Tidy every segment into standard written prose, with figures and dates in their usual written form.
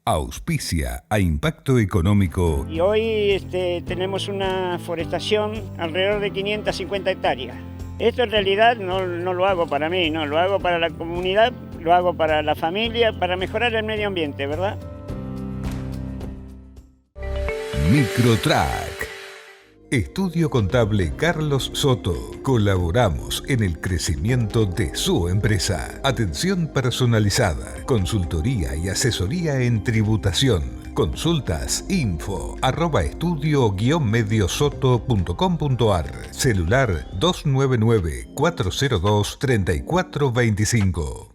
Auspicia a Impacto Económico. Y hoy tenemos una forestación alrededor de 550 hectáreas. Esto en realidad no lo hago para mí, no, lo hago para la comunidad, lo hago para la familia, para mejorar el medio ambiente, ¿verdad? Microtrack. Estudio Contable Carlos Soto. Colaboramos en el crecimiento de su empresa. Atención personalizada, consultoría y asesoría en tributación. Consultas info@estudio-mediosoto.com.ar. Celular 299-402-3425.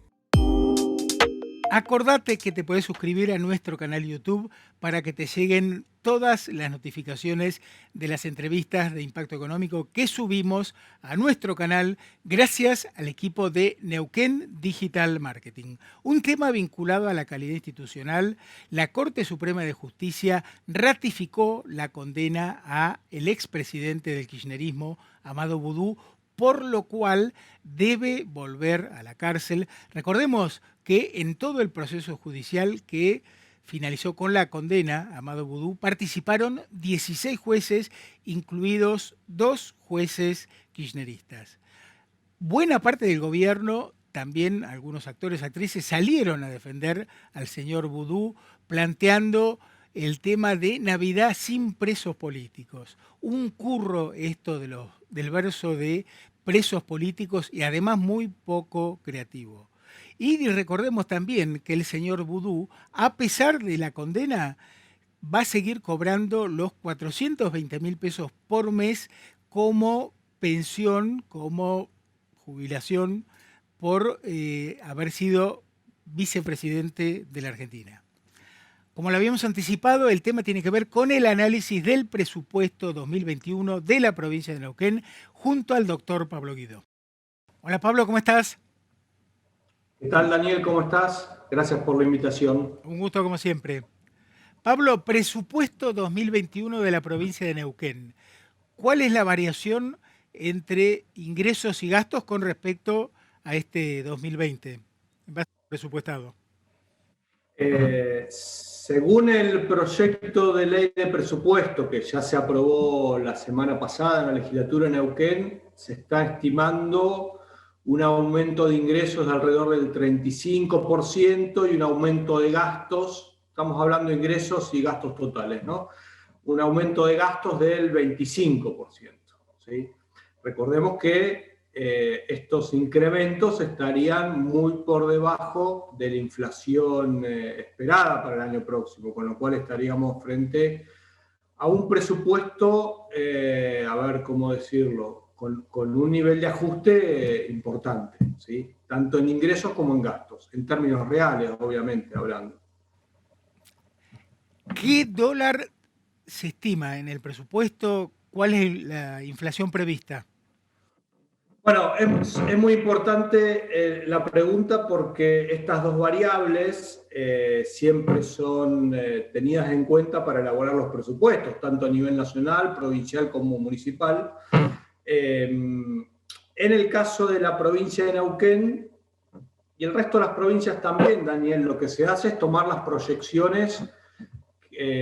Acordate que te podés suscribir a nuestro canal YouTube para que te lleguen todas las notificaciones de las entrevistas de Impacto Económico que subimos a nuestro canal gracias al equipo de Neuquén Digital Marketing. Un tema vinculado a la calidad institucional: la Corte Suprema de Justicia ratificó la condena a el expresidente del kirchnerismo, Amadou Boudou, por lo cual debe volver a la cárcel. Recordemos que en todo el proceso judicial que finalizó con la condena a Amadou Boudou participaron 16 jueces, incluidos 2 jueces kirchneristas. Buena parte del gobierno, también algunos actores, actrices, salieron a defender al señor Boudou, planteando el tema de Navidad sin presos políticos. Un curro esto del verso de presos políticos y además muy poco creativo. Y recordemos también que el señor Boudou, a pesar de la condena, va a seguir cobrando los 420.000 pesos por mes como pensión, como jubilación, por haber sido vicepresidente de la Argentina. Como lo habíamos anticipado, el tema tiene que ver con el análisis del presupuesto 2021 de la provincia de Neuquén, junto al doctor Pablo Guido. Hola Pablo, ¿cómo estás? ¿Qué tal, Daniel? ¿Cómo estás? Gracias por la invitación. Un gusto como siempre. Pablo, presupuesto 2021 de la provincia de Neuquén. ¿Cuál es la variación entre ingresos y gastos con respecto a este 2020? En base al presupuestado. Según el proyecto de ley de presupuesto que ya se aprobó la semana pasada en la legislatura de Neuquén, se está estimando un aumento de ingresos de alrededor del 35% y un aumento de gastos, estamos hablando de ingresos y gastos totales, ¿no? Un aumento de gastos del 25%, ¿sí? Recordemos que estos incrementos estarían muy por debajo de la inflación esperada para el año próximo, con lo cual estaríamos frente a un presupuesto, a ver cómo decirlo, con un nivel de ajuste importante, ¿sí? Tanto en ingresos como en gastos, en términos reales, obviamente, hablando. ¿Qué dólar se estima en el presupuesto? ¿Cuál es la inflación prevista? Bueno, es muy importante la pregunta porque estas dos variables siempre son tenidas en cuenta para elaborar los presupuestos, tanto a nivel nacional, provincial como municipal. En el caso de la provincia de Neuquén y el resto de las provincias también, Daniel, lo que se hace es tomar las proyecciones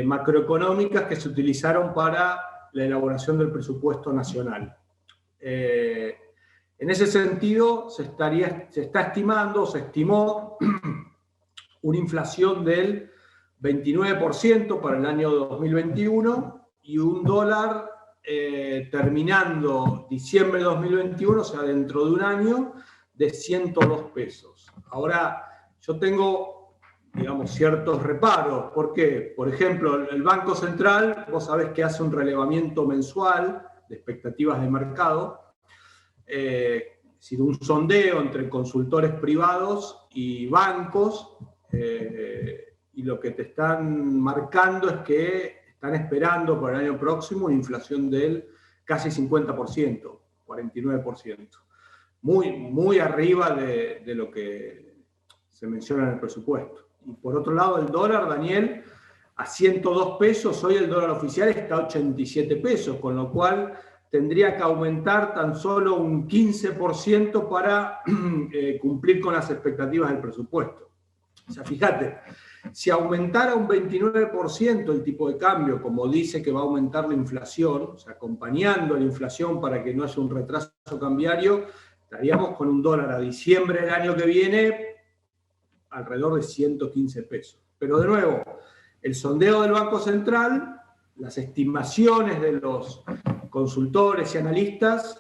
macroeconómicas que se utilizaron para la elaboración del presupuesto nacional. En ese sentido, se está estimando, se estimó una inflación del 29% para el año 2021 y un dólar terminando diciembre de 2021, o sea, dentro de un año, de 102 pesos. Ahora, yo tengo, digamos, ciertos reparos. ¿Por qué? Por ejemplo, el Banco Central, vos sabés que hace un relevamiento mensual de expectativas de mercado, un sondeo entre consultores privados y bancos, y lo que te están marcando es que están esperando para el año próximo una inflación del casi 50%, 49%. Muy arriba de lo que se menciona en el presupuesto. Y por otro lado, el dólar, Daniel, a 102 pesos, hoy el dólar oficial está a 87 pesos, con lo cual tendría que aumentar tan solo un 15% para cumplir con las expectativas del presupuesto. O sea, fíjate, Si aumentara un 29% el tipo de cambio, como dice que va a aumentar la inflación, o sea, acompañando la inflación para que no haya un retraso cambiario, estaríamos con un dólar a diciembre del año que viene alrededor de 115 pesos. Pero de nuevo, el sondeo del Banco Central, las estimaciones de los consultores y analistas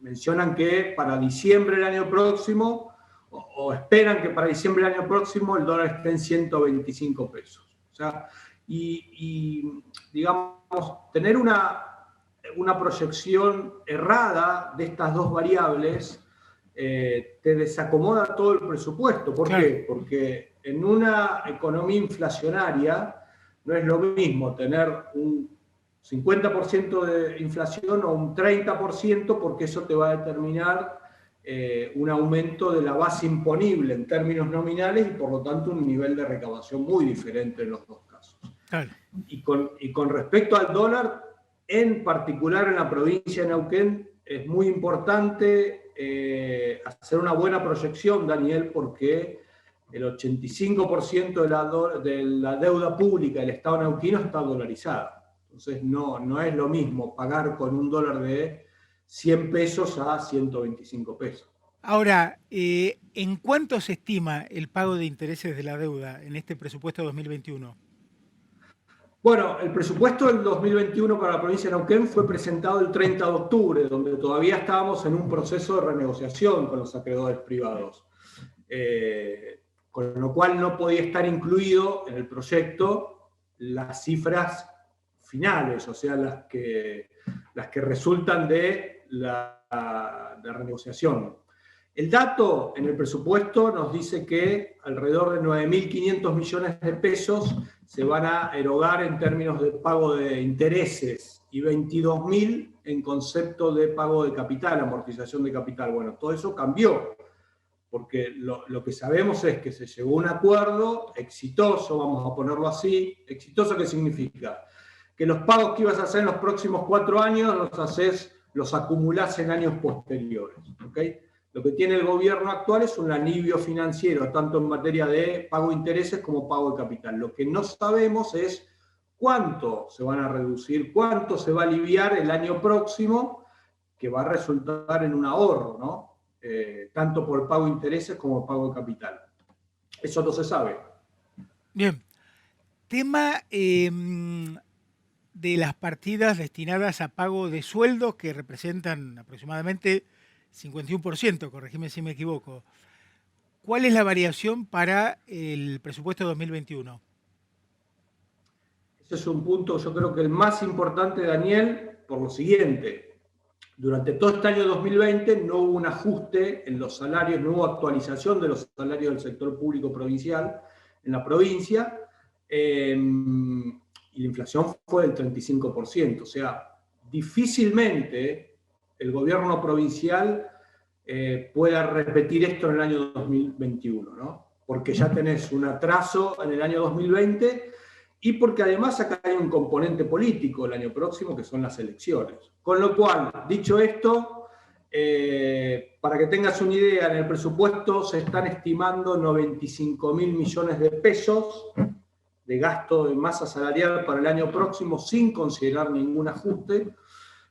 mencionan que para diciembre del año próximo, o esperan que para diciembre del año próximo el dólar esté en 125 pesos. O sea, digamos, tener una proyección errada de estas dos variables te desacomoda todo el presupuesto. ¿Por qué? Porque en una economía inflacionaria no es lo mismo tener un 50% de inflación o un 30%, porque eso te va a determinar un aumento de la base imponible en términos nominales y por lo tanto un nivel de recaudación muy diferente en los dos casos. Claro. Y con respecto al dólar, en particular en la provincia de Neuquén, es muy importante hacer una buena proyección, Daniel, porque el 85% de la deuda pública del Estado neuquino está dolarizada. Entonces no es lo mismo pagar con un dólar de 100 pesos a 125 pesos. Ahora, ¿en cuánto se estima el pago de intereses de la deuda en este presupuesto 2021? Bueno, el presupuesto del 2021 para la provincia de Neuquén fue presentado el 30 de octubre, donde todavía estábamos en un proceso de renegociación con los acreedores privados. Con lo cual no podía estar incluido en el proyecto las cifras finales, o sea, las que resultan de la renegociación. El dato en el presupuesto nos dice que alrededor de 9.500 millones de pesos se van a erogar en términos de pago de intereses y 22.000 en concepto de pago de capital, amortización de capital. Bueno, todo eso cambió, porque lo que sabemos es que se llegó a un acuerdo exitoso, vamos a ponerlo así. ¿Exitoso qué significa? Que los pagos que ibas a hacer en los próximos 4 años los acumulás en años posteriores. ¿Okay? Lo que tiene el gobierno actual es un alivio financiero, tanto en materia de pago de intereses como pago de capital. Lo que no sabemos es cuánto se van a reducir, cuánto se va a aliviar el año próximo, que va a resultar en un ahorro, ¿no? Tanto por pago de intereses como por pago de capital. Eso no se sabe. Bien. Tema de las partidas destinadas a pago de sueldos, que representan aproximadamente 51%, corregime si me equivoco. ¿Cuál es la variación para el presupuesto 2021? Ese es un punto, yo creo que el más importante, Daniel, por lo siguiente. Durante todo este año 2020 no hubo un ajuste en los salarios, no hubo actualización de los salarios del sector público provincial en la provincia, y la inflación fue del 35%. O sea, difícilmente el gobierno provincial pueda repetir esto en el año 2021, ¿no? Porque ya tenés un atraso en el año 2020 y porque además acá hay un componente político el año próximo, que son las elecciones. Con lo cual, dicho esto, para que tengas una idea, en el presupuesto se están estimando 95.000 millones de pesos de gasto de masa salarial para el año próximo, sin considerar ningún ajuste,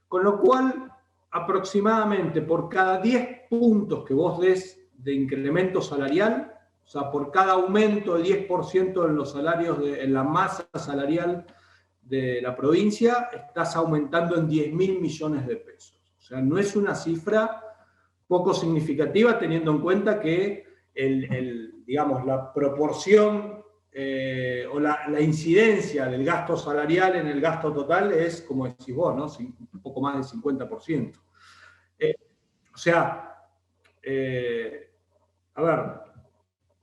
con lo cual aproximadamente por cada 10 puntos que vos des de incremento salarial, o sea, por cada aumento de 10% en los salarios, en la masa salarial de la provincia, estás aumentando en 10.000 millones de pesos. O sea, no es una cifra poco significativa, teniendo en cuenta que digamos, la proporción o la incidencia del gasto salarial en el gasto total es, como decís vos, ¿no? Un poco más del 50%. O sea, a ver,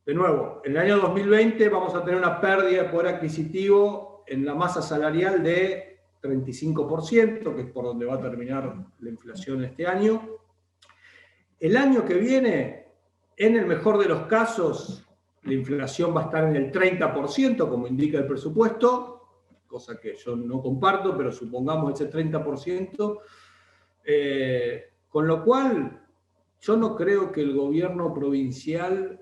de nuevo, en el año 2020 vamos a tener una pérdida de poder adquisitivo en la masa salarial de 35%, que es por donde va a terminar la inflación este año. El año que viene, en el mejor de los casos, la inflación va a estar en el 30%, como indica el presupuesto, cosa que yo no comparto, pero supongamos ese 30%, con lo cual yo no creo que el gobierno provincial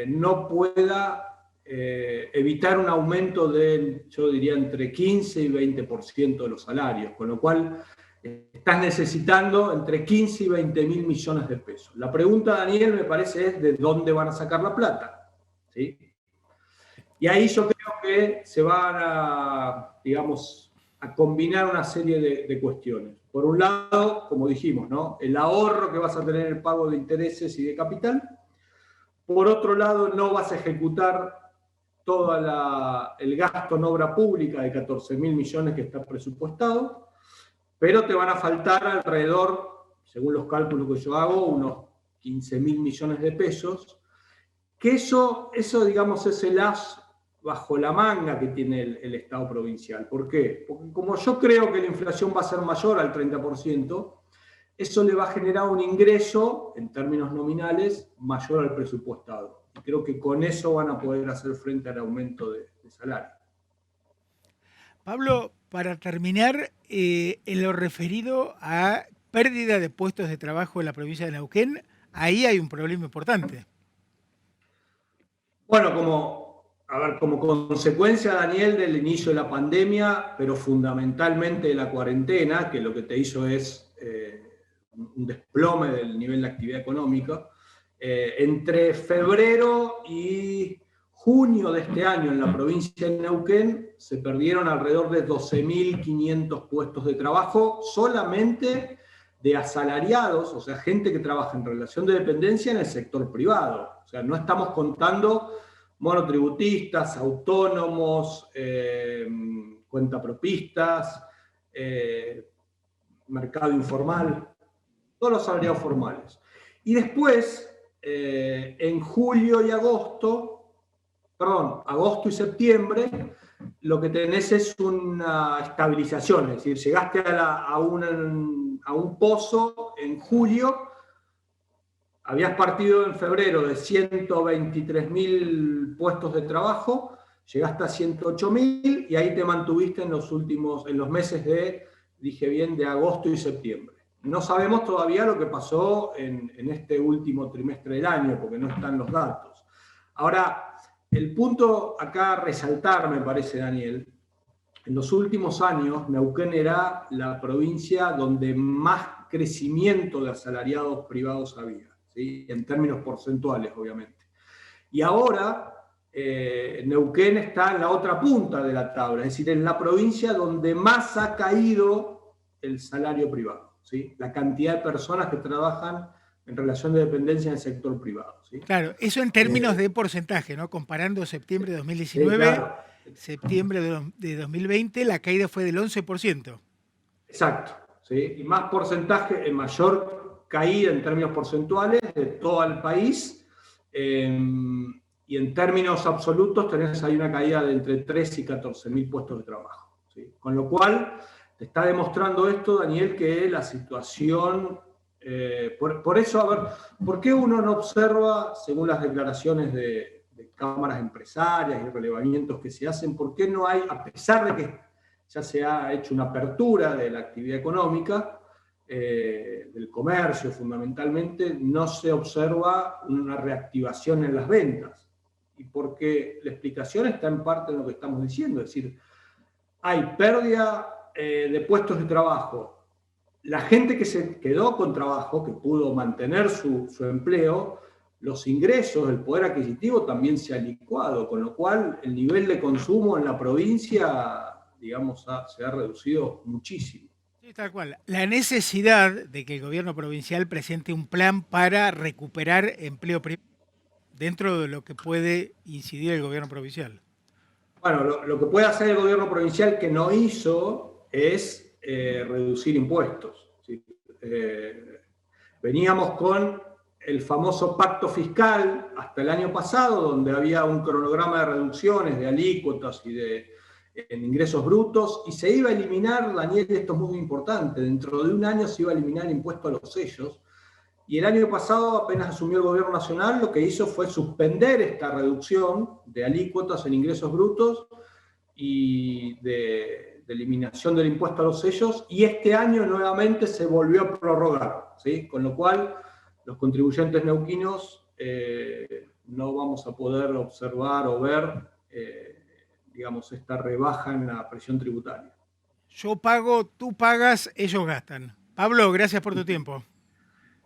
no pueda evitar un aumento del, yo diría, entre 15 y 20% de los salarios, con lo cual estás necesitando entre 15 y 20 mil millones de pesos. La pregunta, Daniel, me parece es de dónde van a sacar la plata, ¿sí? Y ahí yo creo que se van a, digamos, a combinar una serie de cuestiones. Por un lado, como dijimos, ¿no?, el ahorro que vas a tener en el pago de intereses y de capital. Por otro lado, no vas a ejecutar todo el gasto en obra pública de 14 mil millones que está presupuestado, pero te van a faltar alrededor, según los cálculos que yo hago, unos 15 mil millones de pesos, que eso digamos, es el as bajo la manga que tiene el Estado provincial. ¿Por qué? Porque como yo creo que la inflación va a ser mayor al 30%, eso le va a generar un ingreso, en términos nominales, mayor al presupuestado. Y creo que con eso van a poder hacer frente al aumento de salario. Pablo, para terminar, en lo referido a pérdida de puestos de trabajo en la provincia de Neuquén, ahí hay un problema importante. Bueno, como consecuencia, Daniel, del inicio de la pandemia, pero fundamentalmente de la cuarentena, que lo que te hizo es un desplome del nivel de actividad económica, entre febrero y junio de este año en la provincia de Neuquén se perdieron alrededor de 12.500 puestos de trabajo solamente de asalariados, o sea, gente que trabaja en relación de dependencia en el sector privado. O sea, no estamos contando monotributistas, autónomos, cuentapropistas, mercado informal, todos los asalariados formales. Y después, en julio y agosto y septiembre, lo que tenés es una estabilización, es decir, llegaste a un pozo en julio, habías partido en febrero de 123.000 puestos de trabajo, llegaste a 108.000 y ahí te mantuviste en los meses de agosto y septiembre. No sabemos todavía lo que pasó en este último trimestre del año, porque no están los datos. Ahora, el punto acá a resaltar, me parece, Daniel, en los últimos años, Neuquén era la provincia donde más crecimiento de asalariados privados había, ¿sí?, en términos porcentuales, obviamente. Y ahora, Neuquén está en la otra punta de la tabla, es decir, en la provincia donde más ha caído el salario privado, ¿sí?, la cantidad de personas que trabajan en relación de dependencia en el sector privado, ¿sí? Claro, eso en términos de porcentaje, ¿no? Comparando septiembre de 2019, sí, claro, septiembre de 2020, la caída fue del 11%. Exacto, ¿sí? Y más porcentaje, mayor caída en términos porcentuales de todo el país, y en términos absolutos tenés ahí una caída de entre 3 y 14.000 puestos de trabajo, ¿sí? Con lo cual, te está demostrando esto, Daniel, que la situación... por eso, a ver, ¿por qué uno no observa, según las declaraciones de cámaras empresarias y relevamientos que se hacen, por qué no hay, a pesar de que ya se ha hecho una apertura de la actividad económica, del comercio fundamentalmente, no se observa una reactivación en las ventas? Y porque la explicación está en parte en lo que estamos diciendo, es decir, hay pérdida de puestos de trabajo. La gente que se quedó con trabajo, que pudo mantener su empleo, los ingresos, el poder adquisitivo también se ha licuado, con lo cual el nivel de consumo en la provincia, digamos, se ha reducido muchísimo. Sí, tal cual. La necesidad de que el gobierno provincial presente un plan para recuperar empleo privado dentro de lo que puede incidir el gobierno provincial. Bueno, lo que puede hacer el gobierno provincial que no hizo es reducir impuestos, ¿sí? Veníamos con el famoso pacto fiscal hasta el año pasado, donde había un cronograma de reducciones de alícuotas y en ingresos brutos, y se iba a eliminar, Daniel, esto es muy importante, dentro de un año se iba a eliminar el impuesto a los sellos, y el año pasado, apenas asumió el gobierno nacional, lo que hizo fue suspender esta reducción de alícuotas en ingresos brutos y de eliminación del impuesto a los sellos, y este año nuevamente se volvió a prorrogar, ¿sí? Con lo cual los contribuyentes neuquinos no vamos a poder observar o ver, digamos, esta rebaja en la presión tributaria. Yo pago, tú pagas, ellos gastan. Pablo, gracias por tu tiempo.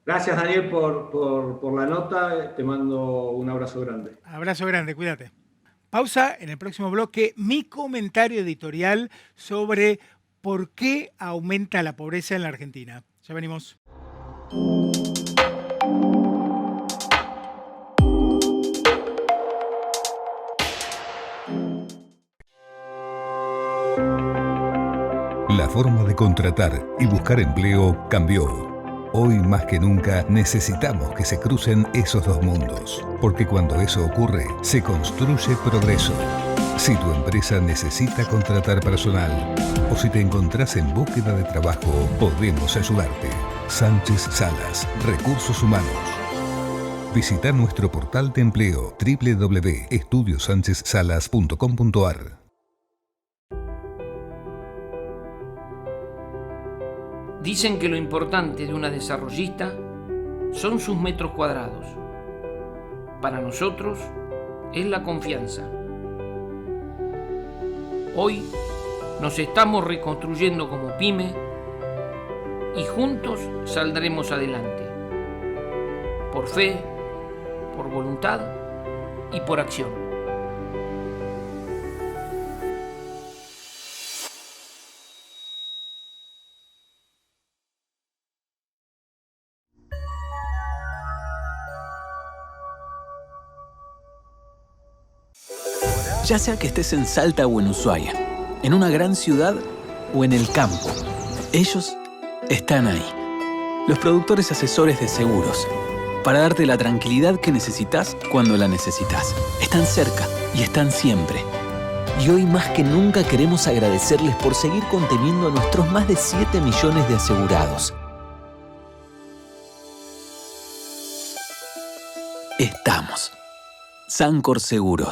Gracias, Daniel, por la nota. Te mando un abrazo grande. Abrazo grande, cuídate. Pausa, en el próximo bloque, mi comentario editorial sobre por qué aumenta la pobreza en la Argentina. Ya venimos. La forma de contratar y buscar empleo cambió. Hoy más que nunca necesitamos que se crucen esos dos mundos, porque cuando eso ocurre, se construye progreso. Si tu empresa necesita contratar personal o si te encontrás en búsqueda de trabajo, podemos ayudarte. Sánchez Salas, Recursos Humanos. Visita nuestro portal de empleo www.estudiosanchezsalas.com.ar. Dicen que lo importante de una desarrollista son sus metros cuadrados. Para nosotros es la confianza. Hoy nos estamos reconstruyendo como pyme y juntos saldremos adelante. Por fe, por voluntad y por acción. Ya sea que estés en Salta o en Ushuaia, en una gran ciudad o en el campo, ellos están ahí. Los productores asesores de seguros, para darte la tranquilidad que necesitas cuando la necesitas. Están cerca y están siempre. Y hoy más que nunca queremos agradecerles por seguir conteniendo a nuestros más de 7 millones de asegurados. Estamos. Sancor Seguros.